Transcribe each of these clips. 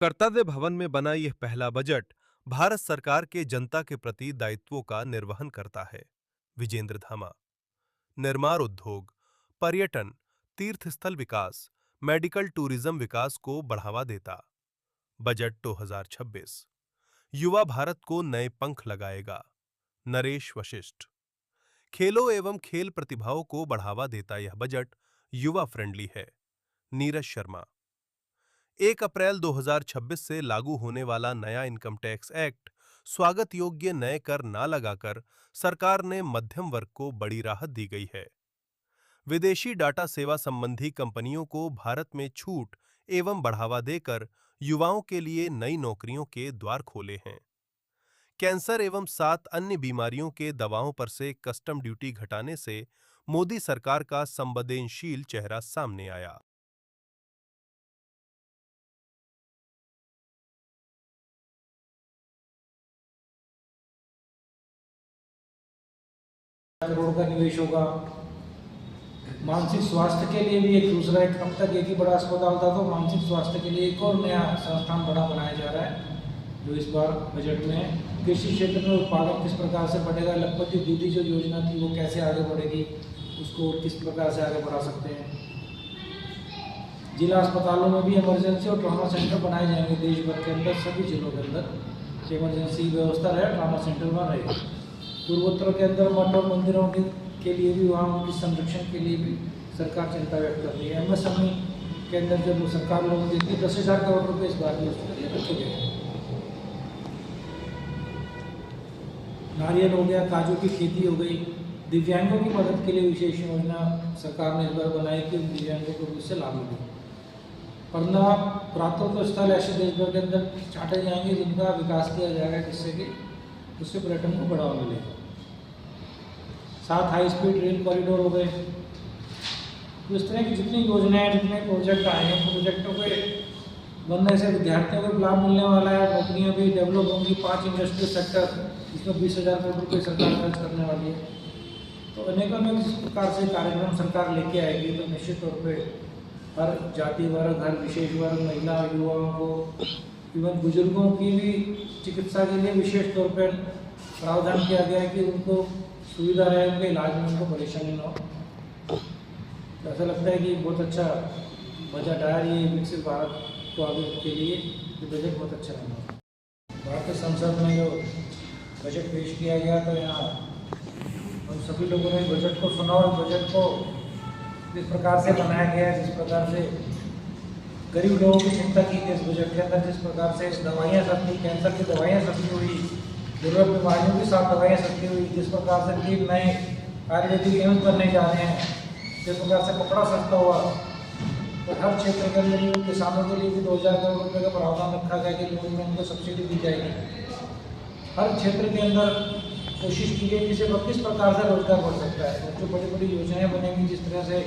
कर्तव्य भवन में बना यह पहला बजट भारत सरकार के जनता के प्रति दायित्वों का निर्वहन करता है। विजेंद्र धामा। निर्माण उद्योग, पर्यटन, तीर्थ स्थल विकास, मेडिकल टूरिज्म विकास को बढ़ावा देता। बजट 2026 युवा भारत को नए पंख लगाएगा। नरेश वशिष्ठ। खेलों एवं खेल प्रतिभाओं को बढ़ावा देता यह बजट युवा फ्रेंडली है। नीरज शर्मा। 1 अप्रैल 2026 से लागू होने वाला नया इनकम टैक्स एक्ट स्वागत योग्य नए कर ना लगाकर सरकार ने मध्यम वर्ग को बड़ी राहत दी गई है। विदेशी डाटा सेवा संबंधी कंपनियों को भारत में छूट एवं बढ़ावा देकर युवाओं के लिए नई नौकरियों के द्वार खोले हैं। कैंसर एवं 7 अन्य बीमारियों के दवाओं पर से कस्टम ड्यूटी घटाने से मोदी सरकार का संवेदनशील चेहरा सामने आया। करोड़ का निवेश होगा। मानसिक स्वास्थ्य के लिए भी एक दूसरा, एक अब तक एक ही बड़ा अस्पताल था, तो मानसिक स्वास्थ्य के लिए एक और नया संस्थान बड़ा बनाया जा रहा है, जो इस बार बजट में कृषि क्षेत्र में उत्पादन किस प्रकार से बढ़ेगा, लखपति दीदी जो योजना थी वो कैसे आगे बढ़ेगी, उसको किस प्रकार से आगे बढ़ा सकते हैं। जिला अस्पतालों में भी इमरजेंसी और ट्रॉमा सेंटर बनाए जाएंगे। देश भर के अंदर सभी जिलों के अंदर इमरजेंसी व्यवस्था रहे, ट्रॉमा सेंटर बना रहेगा। पूर्वोत्तर के अंदर मठ और मंदिरों के लिए भी, वहाँ उनके संरक्षण के लिए भी सरकार चिंता व्यक्त कर रही है। एमएसएमई के अंदर जब सरकार लोगों को देती है 10,000 करोड़ रुपये इस बार भी उसके लिए रखे गए। नारियल हो गया, काजू की खेती हो गई। दिव्यांगों की मदद के लिए विशेष योजना सरकार ने इस बार बनाई कि उन दिव्यांगों को इससे लाभ मिले। 15 पुरातत्व स्थल ऐसे देश भर के अंदर छाटे जाएंगे जिनका विकास किया जाएगा, जिससे कि उससे पर्यटन को बढ़ावा मिलेगा। 7 हाई स्पीड रेल कॉरिडोर हो गए। तो इस तरह की जितनी योजनाएं, जितने प्रोजेक्ट आए हैं, प्रोजेक्टों के बनने से विद्यार्थियों को लाभ मिलने वाला है, नौकरियां भी डेवलप होंगी। 5 इंडस्ट्रियल सेक्टर, इसमें 20,000 करोड़ रुपये सरकार खर्च करने वाली है। तो अनेक जिस प्रकार से कार्यक्रम सरकार लेके आएगी, तो निश्चित तौर पर हर जाति वर्ग, हर विशेष वर्ग, महिला, युवाओं को, इवन बुजुर्गों की भी चिकित्सा के लिए विशेष तौर पर प्रावधान किया गया है कि उनको सुविधा रहे, उनके इलाज में उनको परेशानी न हो। तो ऐसा लगता है कि बहुत अच्छा बजट आया। ये विकसित भारत को आगे के लिए ये बजट बहुत अच्छा रहना। भारतीय संसद में जो बजट पेश किया गया, तो यहाँ हम सभी लोगों ने बजट को सुना और बजट को जिस प्रकार से बनाया गया है, जिस प्रकार से गरीब लोगों की चिंता की गई इस बजट के अंदर, जिस प्रकार से दवाइयाँ सस्ती, कैंसर की दवाइयाँ सस्ती हुई, जरूरत बीमारियों की 7 दवाइयाँ सस्ती हुई, जिस प्रकार से 3 नए आयुर्वेदिक एम्स बनने जा रहे हैं, जिस प्रकार से कपड़ा सस्ता हुआ, तो हर क्षेत्र के अंदर किसानों के लिए भी 2,000 करोड़ रुपये का प्रावधान रखा गया कि लोन में उनको सब्सिडी दी जाएगी। हर क्षेत्र के अंदर कोशिश की गई जिससे किस प्रकार से रोजगार बढ़ सकता है। जो बड़ी बड़ी योजनाएं बनेंगी, जिस तरह से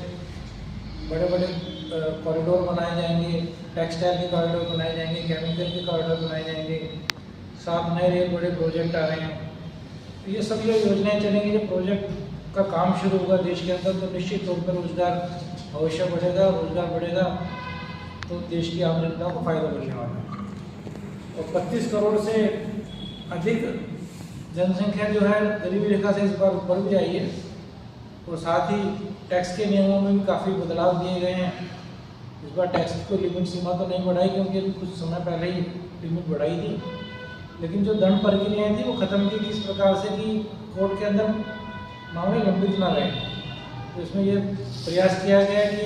बड़े बड़े कॉरिडोर बनाए जाएंगे, टेक्सटाइल के कॉरिडोर बनाए जाएंगे, केमिकल के कॉरिडोर बनाए जाएंगे, 7 नए रेल बड़े प्रोजेक्ट आ रहे हैं। तो ये सब जो योजनाएं चलेंगी, जो प्रोजेक्ट का काम शुरू होगा देश के अंदर, तो निश्चित तौर पर रोजगार अवश्य बढ़ेगा। रोजगार बढ़ेगा तो देश की आम जनता को फायदा मिलने वाला है। और 35 करोड़ से अधिक जनसंख्या जो है गरीबी रेखा से इस बार बढ़ भी आई है। और साथ ही टैक्स के नियमों में भी काफ़ी बदलाव दिए गए हैं। इस बार टैक्स को लिमिट सीमा तो नहीं बढ़ाई, क्योंकि कुछ समय पहले ही लिमिट बढ़ाई थी, लेकिन जो दंड प्रक्रियाएँ थी वो खत्म की थी इस प्रकार से कि कोर्ट के अंदर मामले लंबित ना रहे। तो इसमें ये प्रयास किया गया कि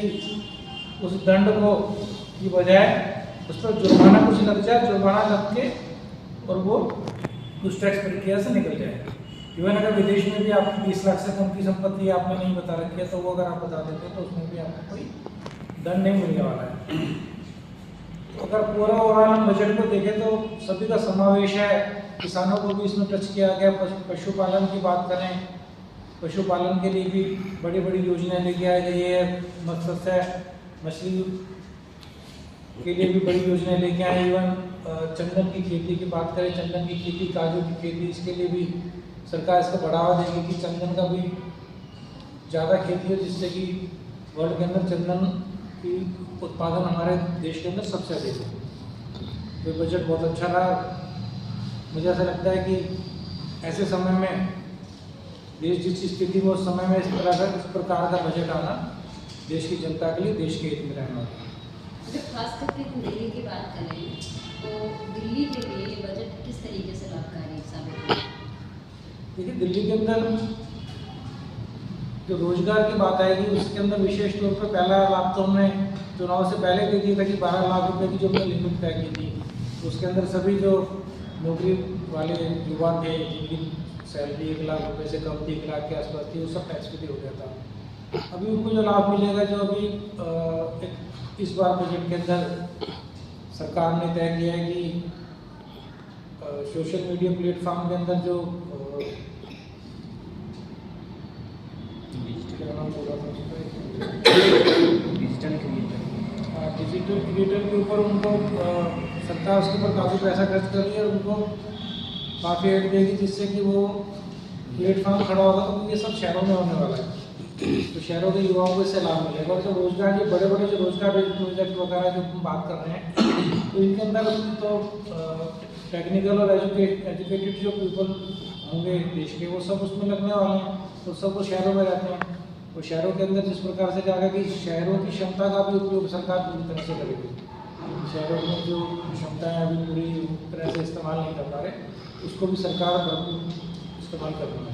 उस दंड को की बजाय उस पर जुर्माना कुछ लग जाए, जुर्माना लग के और वो उस टैक्स प्रक्रिया से निकल जाए। इवन अगर विदेश में भी आपकी 20 लाख से कम की संपत्ति आपने नहीं बता रखी है, तो वो अगर आप बता देते हैं तो उसमें भी आपको कोई दंड नहीं मिलने वाला है। तो अगर पूरा ओवरऑल हम बजट को देखें तो सभी का समावेश है। किसानों को भी इसमें टच किया गया। पशुपालन की बात करें, पशुपालन के लिए भी बड़ी बड़ी योजनाएं लेके आई गई है। मत्स्य मछली के लिए भी बड़ी योजनाएं लेके आए। इवन चंदन की खेती की बात करें, चंदन की खेती, काजू की खेती, इसके लिए भी सरकार इसको बढ़ावा देगी कि चंदन का भी ज़्यादा खेती हो, जिससे कि वर्ल्ड के अंदर चंदन की उत्पादन हमारे देश के अंदर सबसे अधिक है। तो बजट बहुत अच्छा रहा। मुझे ऐसा लगता है कि ऐसे समय में देश जिस स्थिति में उस समय में इस प्रकार का बजट आना देश की जनता के लिए, देश के हित में रहना होगा। जब खास करके दिल्ली की बात करें तो दिल्ली के लिए ये बजट किस तरीके से लाभकारी साबित हुआ? देखिए, दिल्ली के अंदर जो रोजगार की बात आएगी उसके अंदर विशेष तौर पर पहला लाभ तो हमने चुनाव से पहले दे दिया था कि 12 लाख रुपए की जो हमने लिमिट तय की थी, तो उसके अंदर सभी जो नौकरी वाले युवा थे जिनकी सैलरी 1 लाख रुपए से कम थी, 1 लाख के आसपास थी, वो सब टैक्स फ्री हो गया था। अभी उनको जो लाभ मिलेगा, जो अभी इस बार बजट के अंदर सरकार ने तय किया है कि सोशल मीडिया प्लेटफॉर्म के अंदर जो क्या नाम बोला था उसका, डिजिटल क्रिएटर के ऊपर उनको सरकार उसके ऊपर काफ़ी पैसा खर्च कर रही है और उनको काफ़ी एड देगी, जिससे कि वो प्लेटफॉर्म खड़ा होगा। तो ये सब शहरों में होने वाला है, तो शहरों के युवाओं को इससे लाभ मिलेगा। और जो रोजगार, ये बड़े बड़े जो रोजगार प्रोजेक्ट वगैरह जो हम बात कर रहे हैं, तो इनके अंदर तो टेक्निकल और एजुकेटेड जो पीपल होंगे देश के, वो सब उसमें लगने वाले हैं। तो सब वो शहरों में रहते हैं, तो शहरों के अंदर जिस प्रकार से जाएगा कि शहरों की क्षमता का भी उपयोग सरकार पूरी तरह से करेगी। शहरों में जो क्षमताएं अभी पूरी तरह से इस्तेमाल नहीं कर पा रहे, उसको भी सरकार भरपूर इस्तेमाल करनी है।